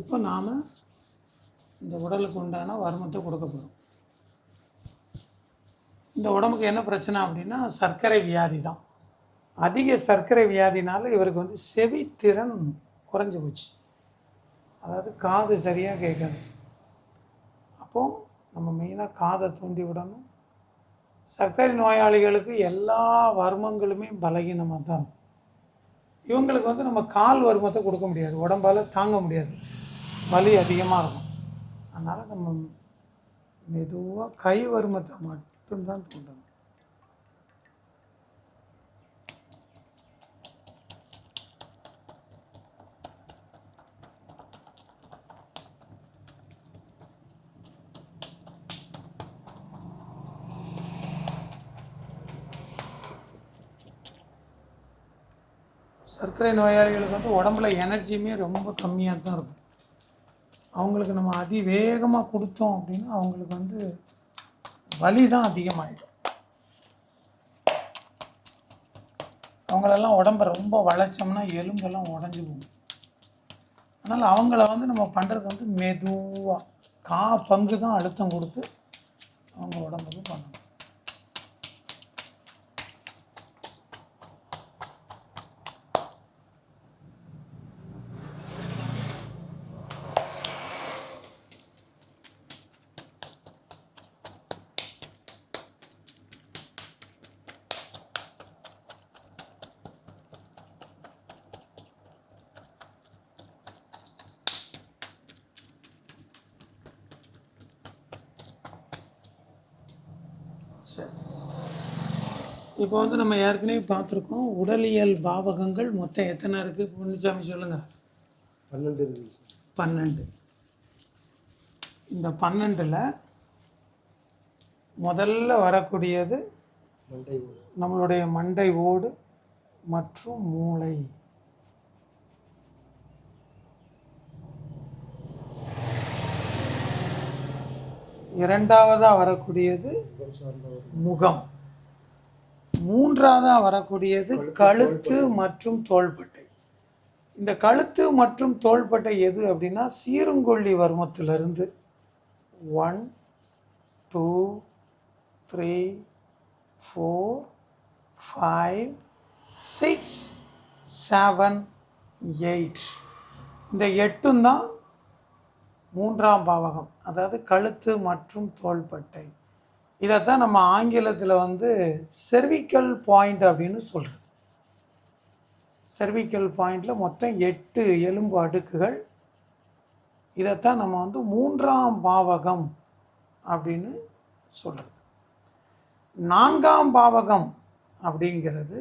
இப்போ நாம் இந்த உடலுக்கு உண்டான வருமத்தை கொடுக்க போகிறோம். இந்த உடம்புக்கு என்ன பிரச்சனை அப்படின்னா சர்க்கரை வியாதி தான். அதிக சர்க்கரை வியாதினால இவருக்கு வந்து செவித்திறன் குறைஞ்சி போச்சு. அதாவது காது சரியாக கேட்காது. அப்போது நம்ம மெயினாக காதை தூண்டி விடணும். சர்க்கரை நோயாளிகளுக்கு எல்லா வருமங்களுமே பலகீனமாக தான் இருக்கும். இவங்களுக்கு வந்து நம்ம கால் வருமத்தை கொடுக்க முடியாது, உடம்பால் தாங்க முடியாது, வலி அதிகமாக இருக்கும். அதனால் நம்ம மெதுவாக கை வருமத்தை மட்டும்தான் தூண்டணும். சர்க்கரை நோயாளிகளுக்கு வந்து உடம்புல எனர்ஜியுமே ரொம்ப கம்மியாக தான் இருக்கும். அவங்களுக்கு நம்ம அதிவேகமாக கொடுத்தோம் அப்படின்னா அவங்களுக்கு வந்து வலி தான் அதிகமாகிடும். அவங்களெல்லாம் உடம்பை ரொம்ப வளைச்சோம்னா எலும்பெல்லாம் உடஞ்சி போகும். அதனால் அவங்கள வந்து நம்ம பண்ணுறது வந்து மெதுவாக பங்கு தான் அழுத்தம் கொடுத்து அவங்க உடம்புக்கு பண்ணணும். சரி, இப்போ வந்து நம்ம ஏற்கனவே பார்த்துருக்கோம் உடலியல் பாவகங்கள் மொத்தம் எத்தனை இருக்குது? பொன்னுசாமி சொல்லுங்கள். 12 இருக்குது. 12. இந்த 12ல் முதல்ல வரக்கூடியது நம்மளுடைய மண்டை ஓடு மற்றும் மூளை. இரண்டாவதாக வரக்கூடியது முகம். மூன்றாவதாக வரக்கூடியது கழுத்து மற்றும் தோள்பட்டை. இந்த கழுத்து மற்றும் தோள்பட்டை எது அப்படின்னா சீருங்கொல்லி வருமத்திலிருந்து 1 2 3 4 5 6 7 8 இந்த 8ம் தான் மூன்றாம் பாவகம், அதாவது கழுத்து மற்றும் தோள்பட்டை. இதைத்தான் நம்ம ஆங்கிலத்தில் வந்து செர்விக்கல் பாயிண்ட் அப்படின்னு சொல்கிறது. செர்விக்கல் பாயிண்டில் மொத்தம் 8 எலும்பு அடுக்குகள். இதைத்தான் நம்ம வந்து மூன்றாம் பாவகம் அப்படின்னு சொல்கிறது. நான்காம் பாவகம் அப்படிங்கிறது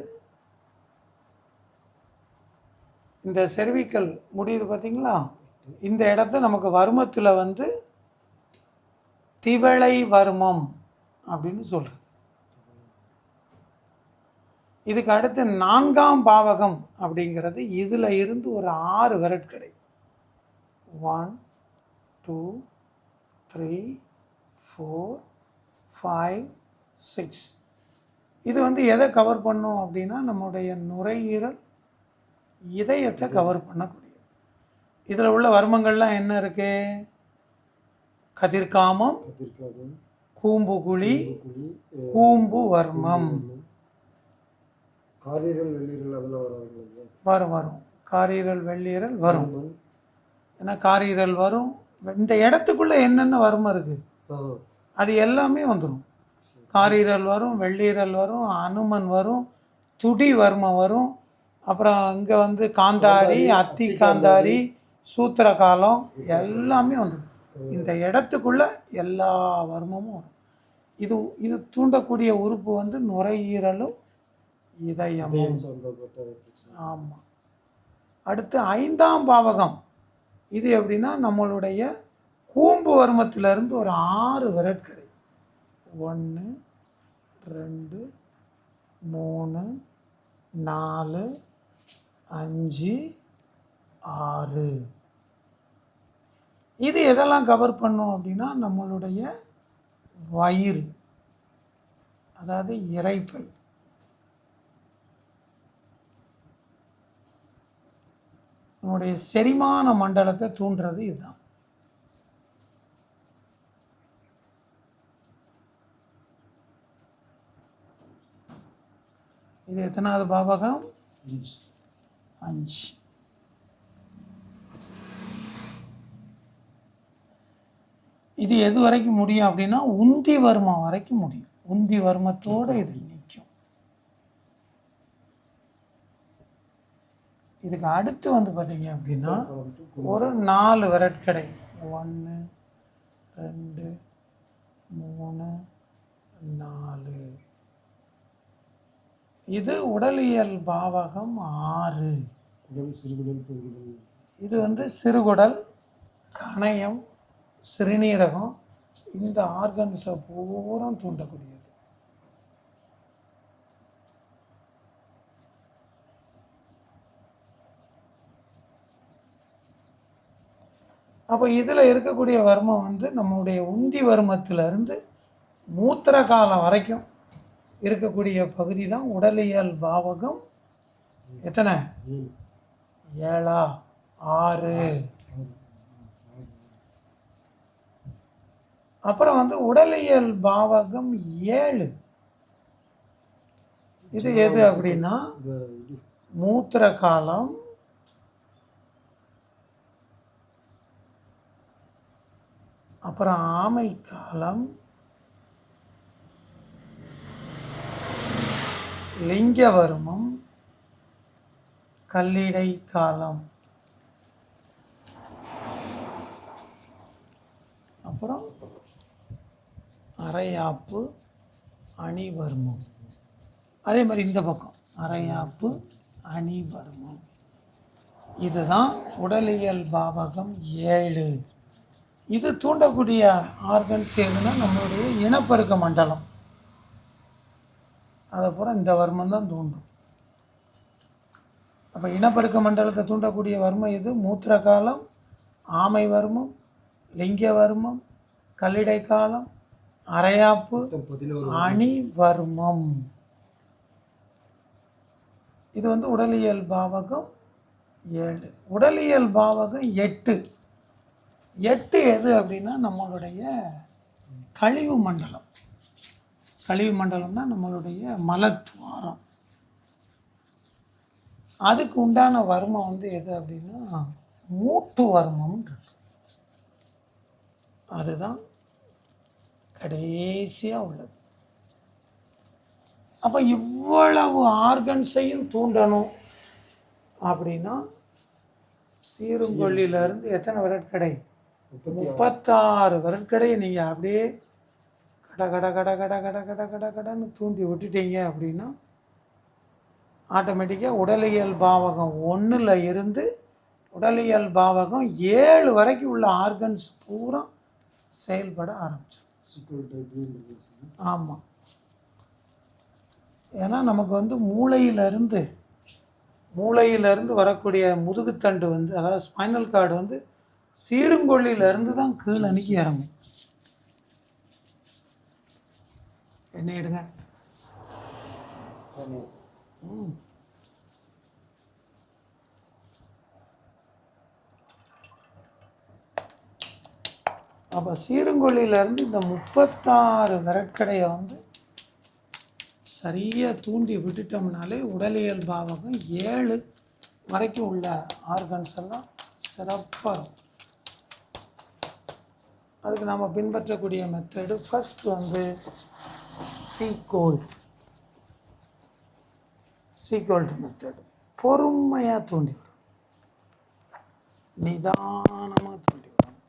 இந்த செர்விக்கல் முடியுது பார்த்தீங்களா, இந்த இடத்த நமக்கு வருமத்தில் வந்து திவளை வருமம் அப்படின்னு சொல்கிறது. இதுக்கு அடுத்து நான்காம் பாவகம் அப்படிங்கிறது இதில் இருந்து ஒரு 6 விரட்கடை. 1 2 3 4 5 6. இது வந்து எதை கவர் பண்ணும் அப்படின்னா நம்முடைய நுரையீரல் இதயத்தை கவர் பண்ணக்கூடியது. இதில் உள்ள வர்மங்கள்லாம் என்ன இருக்கு? கதிர்காமம், கூம்புகுழி, கூம்பு வர்மம். வரும் காரீரல் வெள்ளீரல் வரும். ஏன்னா காரீரல் வரும். இந்த இடத்துக்குள்ள என்னென்ன வர்மம் இருக்கு அது எல்லாமே வந்துடும். காரீரல் வரும், வெள்ளீரல் வரும், அனுமன் வரும், துடி வர்மம் வரும். அப்புறம் இங்கே வந்து காந்தாரி, அத்தி காந்தாரி, சூத்திர காலம் எல்லாமே வந்துடும். இந்த இடத்துக்குள்ள எல்லா வர்மமும் வரும். இது தூண்டக்கூடிய உறுப்பு வந்து நுரையீரலும் இதயமும். ஆமாம். அடுத்து 5ஆம் பாவகம். இது எப்படின்னா நம்மளுடைய கூம்பு வர்மத்திலிருந்து ஒரு 6 விரட்கடை. 1 2 3 4 5 6. இது எதெல்லாம் கவர் பண்ணும் அப்படின்னா நம்மளுடைய வயிறு, அதாவது இரைப்பை. நம்முடைய செரிமான மண்டலத்தை தூண்டுறது இதுதான். இது எத்தனாவது பாவகம்? 5. இது எது வரைக்கும் முடியும் அப்படின்னா உந்தி வர்மம் வரைக்கும் முடியும். உந்தி வர்மத்தோடு இது நிற்கும். இதுக்கு அடுத்து வந்து பார்த்தீங்க அப்படின்னா ஒரு 4 விரட்கடை. 1 2 3 4. இது உடலியல் பாவகம் 6. இது வந்து சிறுகுடல், கணையம், சிறுநீரகம், இந்த ஆர்கன்ஸை பூரா தூண்டக்கூடியது. அப்போ இதில் இருக்கக்கூடிய வர்மம் வந்து நம்முடைய உந்தி வர்மத்திலிருந்து மூத்திர காலம் வரைக்கும் இருக்கக்கூடிய பகுதி தான் உடலியல் பாவகம். எத்தனை? 7 6. அப்புறம் வந்து உடலியல் பாவகம் 7. இது எது அப்படின்னா மூத்திர காலம், அப்புறம் ஆமை காலம், லிங்க வர்மம், கல்லிடை காலம், அப்புறம் அரையாப்பு, அணிவர்மம். அதே மாதிரி இந்த பக்கம் அரையாப்பு, அணிவர்மம். இதுதான் உடலியல் பாவகம் 7. இது தூண்டக்கூடிய ஆர்கன்ஸ் எதுனா நம்மளுடைய இனப்பெருக்க மண்டலம். அதுக்கப்புறம் இந்த வர்மம் தான் தூண்டும். அப்போ இனப்பெருக்க மண்டலத்தை தூண்டக்கூடிய வர்மம் எது? மூத்திர காலம், ஆமை வர்மம், லிங்க வர்மம், கல்லிடை காலம், அரையாப்பு, அணி வர்மம். இது வந்து உடலியல் பாவகம் 7. உடலியல் பாவகம் 8. 8 எது அப்படின்னா நம்மளுடைய கழிவு மண்டலம். கழிவு மண்டலம்னா நம்மளுடைய மலத்துவாரம். அதுக்கு உண்டான வர்மம் வந்து எது அப்படின்னா மூட்டு வர்மம் இருக்கு. அதுதான் கடைசியாக உள்ளது. அப்போ இவ்வளவு ஆர்கன்ஸையும் தூண்டணும் அப்படின்னா சீருங்கொல்லியிலேருந்து எத்தனை விரட்கடை? 36 விரட்கடையை நீங்கள் அப்படியே கட கட கட கட கட கட கட கடன்னு தூண்டி விட்டுட்டீங்க அப்படின்னா ஆட்டோமேட்டிக்காக உடலியல் பாவகம் 1ல் இருந்து உடலியல் பாவகம் 7 வரைக்கும் உள்ள ஆர்கன்ஸ் பூரா செயல்பட ஆரம்பிச்சிடும். ஆமாம். ஏன்னா நமக்கு வந்து மூளையிலிருந்து வரக்கூடிய முதுகுத்தண்டு வந்து, அதாவது ஸ்பைனல் கார்டு வந்து சீருங்கொல்லியிலிருந்து தான் கீழே அணுக்கி இறங்கும். என்ன எடுங்க. அப்போ சீருங்கொல்லியிலேருந்து இந்த 36 விரட்கடையை வந்து சரியாக தூண்டி விட்டுட்டோம்னாலே உடலியல் பாவகம் 7 வரைக்கும் உள்ள ஆர்கன்ஸ் எல்லாம் சிறப்பாக இருக்கும். அதுக்கு நம்ம பின்பற்றக்கூடிய மெத்தடு ஃபஸ்ட் வந்து சீகோல்டு மெத்தடு. பொறுமையாக தூண்டி விடும், நிதானமாக தூண்டி விடும்.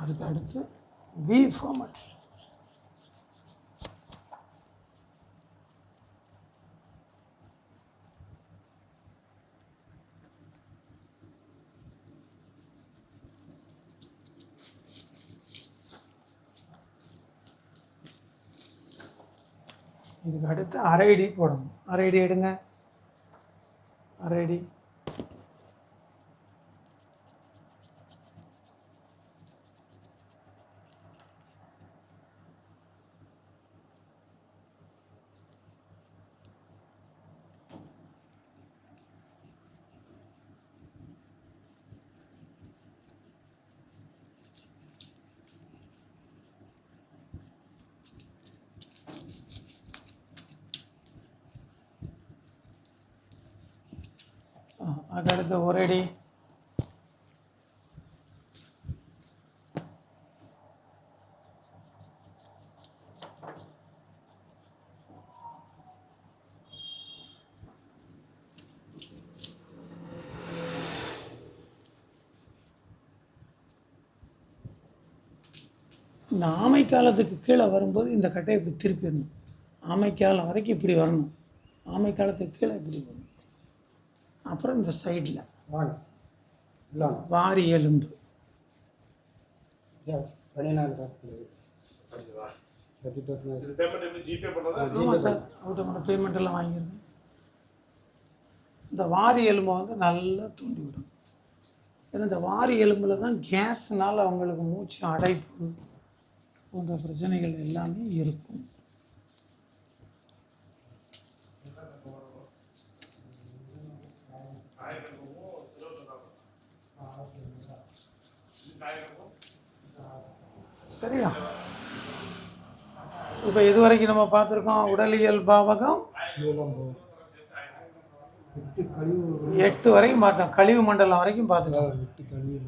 அதுக்கு அடுத்து வி ஃபார்மட். இதுக்கு அடுத்து அரைடி போடணும். அரைடி எடுங்க. அரைடி அடுத்து ஒரு அடி, இந்த ஆமைக்காலத்துக்கு கீழே வரும்போது இந்த கட்டையை இப்படி திருப்பிடணும். ஆமைக்காலம் வரைக்கும் இப்படி வரணும். ஆமைக்காலத்துக்கு கீழே இப்படி வரணும். அப்புறம் இந்த சைடில் வாங்க இல்லை வாரி எலும்பு, 14 காலத்தில் ஆமாம் சார், அவர்கிட்ட பேமெண்ட் எல்லாம் வாங்கியிருக்கேன். இந்த வாரி எலும்பை வந்து நல்லா தூண்டி விடும். ஏன்னா இந்த வாரி எலும்பில் தான் கேஸ்னால் அவங்களுக்கு மூச்சு அடைப்பு போன்ற பிரச்சனைகள் எல்லாமே இருக்கும். சரியா? இப்போ இது வரைக்கும் நம்ம பார்த்துருக்கோம் உடலியல் பாவகம் 8 வரைக்கும் பார்த்தோம். கழிவு மண்டலம் வரைக்கும் பார்த்துக்கலாம். 8 கழிவு